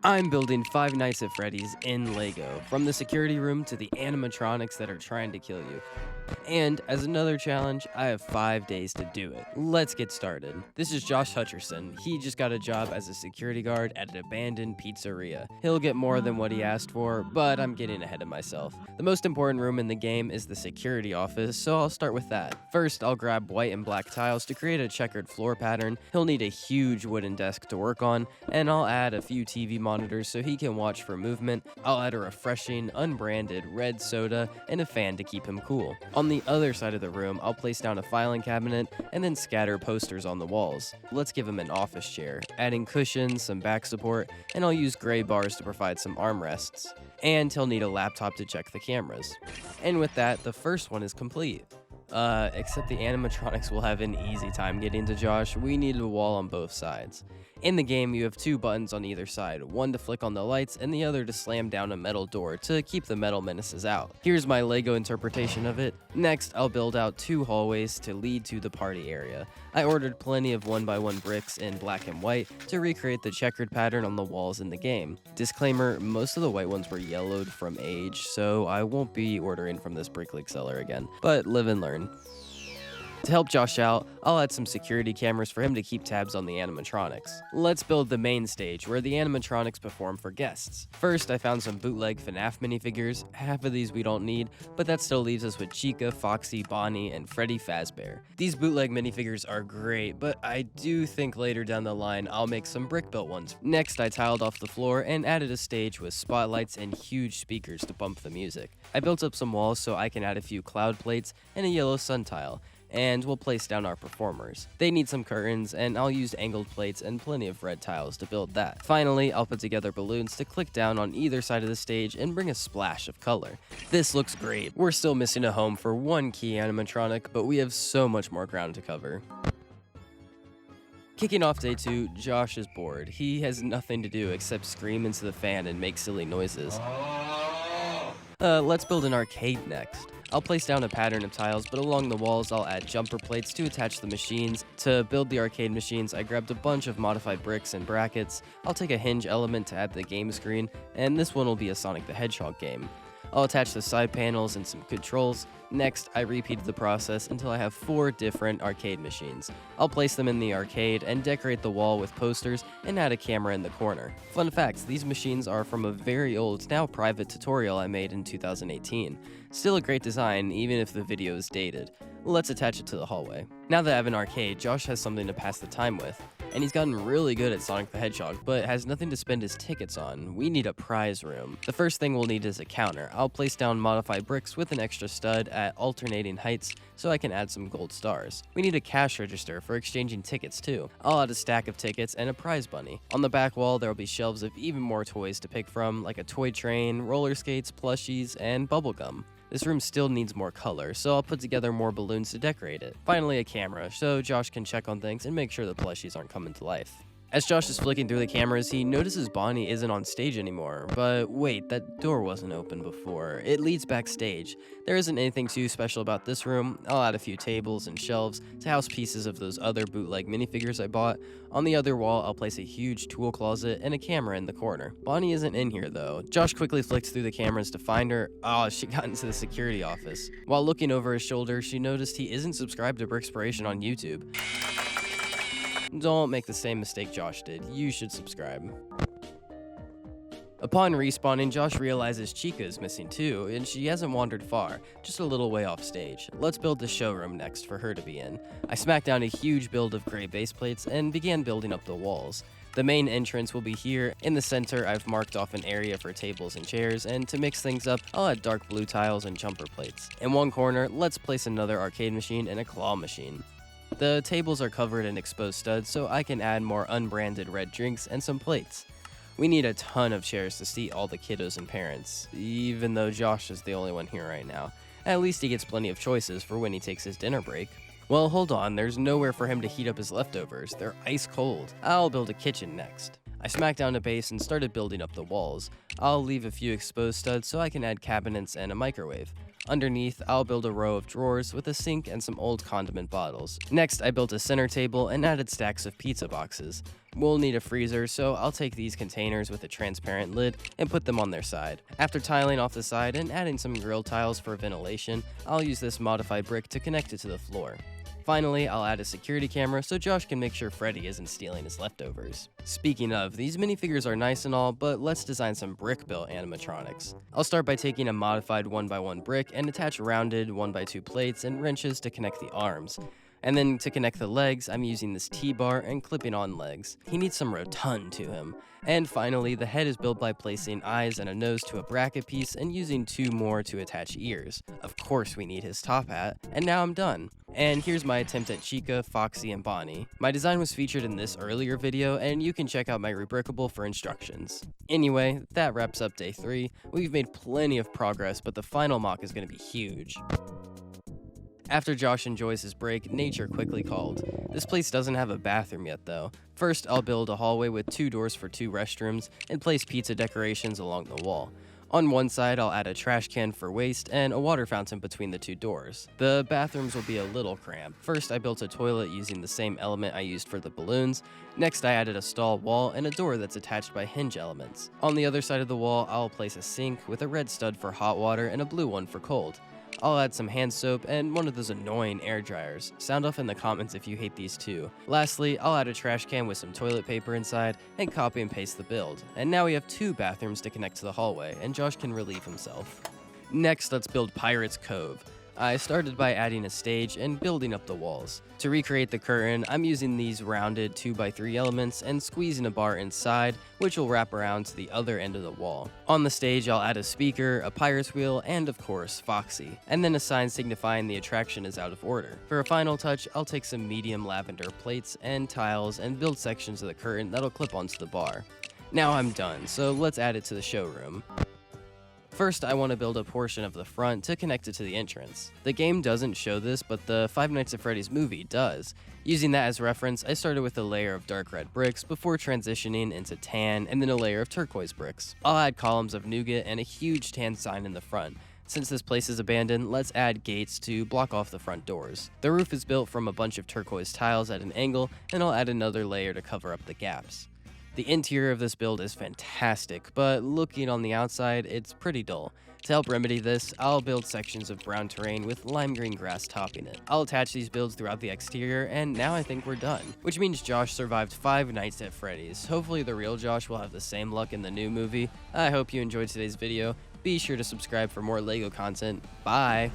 I'm building Five Nights at Freddy's in LEGO, from the security room to the animatronics that are trying to kill you. And as another challenge, I have 5 days to do it. Let's get started. This is Josh Hutcherson. He just got a job as a security guard at an abandoned pizzeria. He'll get more than what he asked for, but I'm getting ahead of myself. The most important room in the game is the security office, so I'll start with that. First, I'll grab white and black tiles to create a checkered floor pattern. He'll need a huge wooden desk to work on, and I'll add a few TV monitors so he can watch for movement. I'll add a refreshing, unbranded red soda and a fan to keep him cool. On the other side of the room, I'll place down a filing cabinet and then scatter posters on the walls. Let's give him an office chair, adding cushions, some back support, and I'll use gray bars to provide some armrests. And he'll need a laptop to check the cameras. And with that, the first one is complete. Except the animatronics will have an easy time getting to Josh. We needed a wall on both sides. In the game, you have 2 buttons on either side, one to flick on the lights and the other to slam down a metal door to keep the metal menaces out. Here's my LEGO interpretation of it. Next, I'll build out 2 hallways to lead to the party area. I ordered plenty of 1x1 bricks in black and white to recreate the checkered pattern on the walls in the game. Disclaimer, most of the white ones were yellowed from age, so I won't be ordering from this brick league seller again, but live and learn. To help Josh out, I'll add some security cameras for him to keep tabs on the animatronics. Let's build the main stage, where the animatronics perform for guests. First, I found some bootleg FNAF minifigures. Half of these we don't need, but that still leaves us with Chica, Foxy, Bonnie, and Freddy Fazbear. These bootleg minifigures are great, but I do think later down the line I'll make some brick-built ones. Next, I tiled off the floor and added a stage with spotlights and huge speakers to bump the music. I built up some walls so I can add a few cloud plates and a yellow sun tile, and we'll place down our performers. They need some curtains, and I'll use angled plates and plenty of red tiles to build that. Finally, I'll put together balloons to click down on either side of the stage and bring a splash of color. This looks great. We're still missing a home for one key animatronic, but we have so much more ground to cover. Kicking off day 2, Josh is bored. He has nothing to do except scream into the fan and make silly noises. Let's build an arcade next. I'll place down a pattern of tiles, but along the walls I'll add jumper plates to attach the machines. To build the arcade machines, I grabbed a bunch of modified bricks and brackets. I'll take a hinge element to add to the game screen, and this one will be a Sonic the Hedgehog game. I'll attach the side panels and some controls. Next, I repeated the process until I have 4 different arcade machines. I'll place them in the arcade and decorate the wall with posters and add a camera in the corner. Fun facts, these machines are from a very old, now private tutorial I made in 2018. Still a great design, even if the video is dated. Let's attach it to the hallway. Now that I have an arcade, Josh has something to pass the time with. And he's gotten really good at Sonic the Hedgehog, but has nothing to spend his tickets on. We need a prize room. The first thing we'll need is a counter. I'll place down modified bricks with an extra stud at alternating heights so I can add some gold stars. We need a cash register for exchanging tickets too. I'll add a stack of tickets and a prize bunny. On the back wall, there will be shelves of even more toys to pick from, like a toy train, roller skates, plushies, and bubblegum. This room still needs more color, so I'll put together more balloons to decorate it. Finally, a camera, so Josh can check on things and make sure the plushies aren't coming to life. As Josh is flicking through the cameras, he notices Bonnie isn't on stage anymore. But wait, that door wasn't open before. It leads backstage. There isn't anything too special about this room. I'll add a few tables and shelves to house pieces of those other bootleg minifigures I bought. On the other wall, I'll place a huge tool closet and a camera in the corner. Bonnie isn't in here though. Josh quickly flicks through the cameras to find her. Oh, she got into the security office. While looking over his shoulder, she noticed he isn't subscribed to Brickspiration on YouTube. Don't make the same mistake Josh did. You should subscribe. Upon respawning, Josh realizes Chica is missing too, and she hasn't wandered far, just a little way off stage. Let's build the showroom next for her to be in. I smacked down a huge build of gray base plates and began building up the walls. The main entrance will be here. In the center, I've marked off an area for tables and chairs, and to mix things up, I'll add dark blue tiles and jumper plates. In one corner, let's place another arcade machine and a claw machine. The tables are covered in exposed studs, so I can add more unbranded red drinks and some plates. We need a ton of chairs to seat all the kiddos and parents, even though Josh is the only one here right now. At least he gets plenty of choices for when he takes his dinner break. Well, hold on, there's nowhere for him to heat up his leftovers. They're ice cold. I'll build a kitchen next. I smacked down a base and started building up the walls. I'll leave a few exposed studs so I can add cabinets and a microwave. Underneath, I'll build a row of drawers with a sink and some old condiment bottles. Next, I built a center table and added stacks of pizza boxes. We'll need a freezer, so I'll take these containers with a transparent lid and put them on their side. After tiling off the side and adding some grill tiles for ventilation, I'll use this modified brick to connect it to the floor. Finally, I'll add a security camera so Josh can make sure Freddy isn't stealing his leftovers. Speaking of, these minifigures are nice and all, but let's design some brick-built animatronics. I'll start by taking a modified 1x1 brick and attach rounded 1x2 plates and wrenches to connect the arms. And then to connect the legs, I'm using this T-bar and clipping on legs. He needs some rotund to him. And finally, the head is built by placing eyes and a nose to a bracket piece and using 2 more to attach ears. Of course we need his top hat, and now I'm done. And here's my attempt at Chica, Foxy, and Bonnie. My design was featured in this earlier video, and you can check out my Rebrickable for instructions. Anyway, that wraps up day 3. We've made plenty of progress, but the final mock is going to be huge. After Josh enjoys his break, nature quickly called. This place doesn't have a bathroom yet though. First, I'll build a hallway with 2 doors for 2 restrooms and place pizza decorations along the wall. On one side, I'll add a trash can for waste and a water fountain between the 2 doors. The bathrooms will be a little cramped. First, I built a toilet using the same element I used for the balloons. Next, I added a stall wall and a door that's attached by hinge elements. On the other side of the wall, I'll place a sink with a red stud for hot water and a blue one for cold. I'll add some hand soap and one of those annoying air dryers. Sound off in the comments if you hate these too. Lastly, I'll add a trash can with some toilet paper inside and copy and paste the build. And now we have 2 bathrooms to connect to the hallway, and Josh can relieve himself. Next, let's build Pirate's Cove. I started by adding a stage and building up the walls. To recreate the curtain, I'm using these rounded 2x3 elements and squeezing a bar inside, which will wrap around to the other end of the wall. On the stage, I'll add a speaker, a pirate's wheel, and of course, Foxy, and then a sign signifying the attraction is out of order. For a final touch, I'll take some medium lavender plates and tiles and build sections of the curtain that'll clip onto the bar. Now I'm done, so let's add it to the showroom. First, I want to build a portion of the front to connect it to the entrance. The game doesn't show this, but the Five Nights at Freddy's movie does. Using that as reference, I started with a layer of dark red bricks before transitioning into tan and then a layer of turquoise bricks. I'll add columns of nougat and a huge tan sign in the front. Since this place is abandoned, let's add gates to block off the front doors. The roof is built from a bunch of turquoise tiles at an angle, and I'll add another layer to cover up the gaps. The interior of this build is fantastic, but looking on the outside, it's pretty dull. To help remedy this, I'll build sections of brown terrain with lime green grass topping it. I'll attach these builds throughout the exterior, and now I think we're done. Which means Josh survived 5 nights at Freddy's. Hopefully the real Josh will have the same luck in the new movie. I hope you enjoyed today's video. Be sure to subscribe for more LEGO content. Bye!